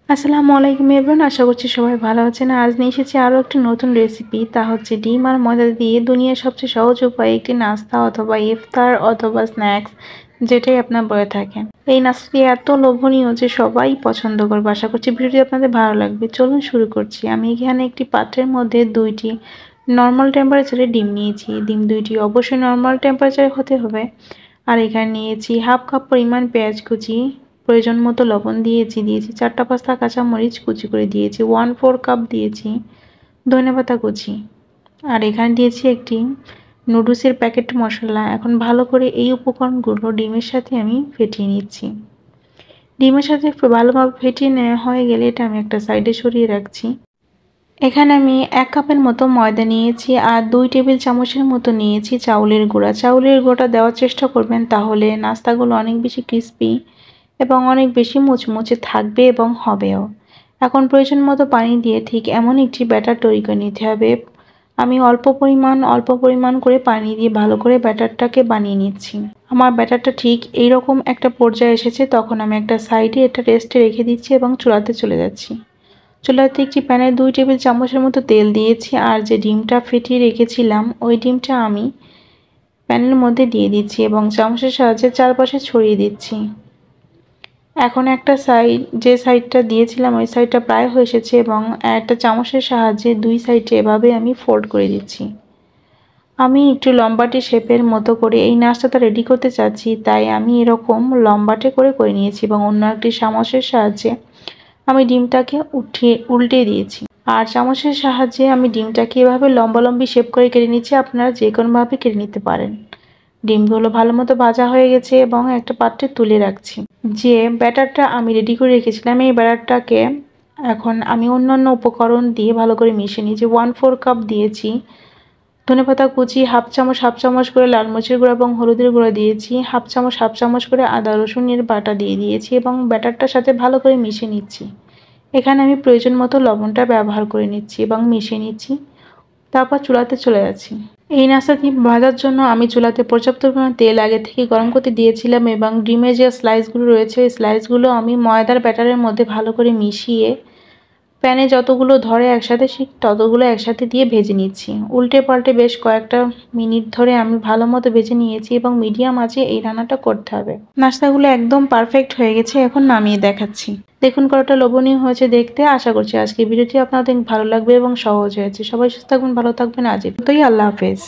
আসসালামু আলাইকুম এভরিওয়ান, আশা করছি সবাই ভালো আছেন। আজ নিয়ে এসেছি আরও একটি নতুন রেসিপি, তা হচ্ছে ডিম আর ময়দা দিয়ে দুনিয়ার সবচেয়ে সহজ উপায়ে একটি নাস্তা অথবা ইফতার অথবা স্ন্যাক্স, যেটাই আপনার বলে থাকেন। এই নাস্তাটি এত লোভনীয় যে সবাই পছন্দ করবে। আশা করছি ভিডিওটি আপনাদের ভালো লাগবে। চলুন শুরু করছি। আমি এখানে একটি পাত্রের মধ্যে 2টি নর্মাল টেম্পারেচারে ডিম নিয়েছি। ডিম 2টি অবশ্যই নর্মাল টেম্পারেচারে হতে হবে। আর এখানে নিয়েছি হাফ কাপ পরিমাণ পেঁয়াজ কুচি, প্রয়োজন মতো লবণ দিয়েছি 4টা-5টা কাঁচামরিচ কুচি করে দিয়েছি, 1/4 কাপ দিয়েছি ধনেপাতা কুচি। আর এখানে দিয়েছি একটি নুডলসের প্যাকেট মশলা। এখন ভালো করে এই উপকরণগুলো ডিমের সাথে আমি ফেটিয়ে নিচ্ছি। ডিমের সাথে ভালোভাবে ফেটিয়ে নেওয়া হয়ে গেলে এটা আমি একটা সাইডে সরিয়ে রাখছি। এখানে আমি 1 কাপের মতো ময়দা নিয়েছি আর 2 টেবিল চামচের মতো নিয়েছি চাউলের গুঁড়া। চাউলের গুঁড়োটা দেওয়ার চেষ্টা করবেন, তাহলে নাস্তাগুলো অনেক বেশি ক্রিস্পি এবং অনেক বেশি মুচমুচে থাকবে এবং হবেও। এখন প্রয়োজন মতো পানি দিয়ে ঠিক এমন একটি ব্যাটার তৈরি করে নিতে হবে। আমি অল্প পরিমাণ করে পানি দিয়ে ভালো করে ব্যাটারটাকে বানিয়ে নিচ্ছি। আমার ব্যাটারটা ঠিক এইরকম একটা পর্যায়ে এসেছে, তখন আমি একটা সাইডে এটা রেস্টে রেখে দিচ্ছি এবং চুলাতে চলে যাচ্ছি। চুলাতে একটি প্যানে 2 টেবিল চামচের মতো তেল দিয়েছি আর যে ডিমটা ফেটিয়ে রেখেছিলাম ওই ডিমটা আমি প্যানের মধ্যে দিয়ে দিচ্ছি এবং চামচের সাহায্যে চারপাশে ছড়িয়ে দিচ্ছি। এখন একটা যে সাইডটা দিয়েছিলাম ওই সাইডটা প্রায় হয়ে এসেছে এবং একটা চামচের সাহায্যে 2 সাইডে এভাবে আমি ফোল্ড করে দিচ্ছি। আমি একটু লম্বাটে শেপের মতো করে এই নাস্তাটা রেডি করতে চাচ্ছি, তাই আমি এরকম লম্বাটে করে নিয়েছি এবং অন্য একটি চামচের সাহায্যে আমি ডিমটাকে উল্টে দিয়েছি। আর চামচের সাহায্যে আমি ডিমটাকে এভাবে লম্বালম্বি শেপ করে কেটে নিচ্ছি। আপনারা যে কোনোভাবে কেটে নিতে পারেন। ডিমগুলো ভালো মতো ভাজা হয়ে গেছে এবং একটা পাত্রে তুলে রাখছি। যে ব্যাটারটা আমি রেডি করে রেখেছিলাম এই ব্যাটারটাকে এখন আমি অন্যান্য উপকরণ দিয়ে ভালো করে মিশিয়ে নিয়েছি। 1/4 কাপ দিয়েছি ধনেপাতা কুচি, হাফ চামচ করে লাল মরিচের গুঁড়া এবং হলুদের গুঁড়া দিয়েছি, হাফ চামচ করে আদা রসুনের বাটা দিয়ে দিয়েছি এবং ব্যাটারটার সাথে ভালো করে মিশিয়ে নিচ্ছি। এখানে আমি প্রয়োজন মতো লবণটা ব্যবহার করে নিচ্ছি এবং মিশিয়ে নিচ্ছি। তারপর চুলাতে চলে যাচ্ছি। এই নাস্তাটি ভাজার জন্য আমি চুলাতে পর্যাপ্ত পরিমাণ তেল আগে থেকে গরম করতে দিয়েছিলাম এবং ডিমের যে স্লাইসগুলো রয়েছে ওই স্লাইসগুলো আমি ময়দার ব্যাটারের মধ্যে ভালো করে মিশিয়ে প্যানে যতগুলো ধরে একসাথে ততগুলো একসাথে দিয়ে ভেজে নিচ্ছি। উল্টে পাল্টে বেশ কয়েকটা মিনিট ধরে আমি ভালো মতো ভেজে নিয়েছি এবং মিডিয়াম আঁচে এই রান্নাটা করতে হবে। নাস্তাগুলো একদম পারফেক্ট হয়ে গেছে, এখন নামিয়ে দেখাচ্ছি। দেখুন কতটা লোভনীয় হয়েছে দেখতে। আশা করছি আজকে ভিডিওটি আপনাদের ভালো লাগবে এবং সহজ হয়েছে। সবাই সুস্থ থাকবেন, ভালো থাকবেন। আজ এই পর্যন্তই। আল্লাহ হাফেজ।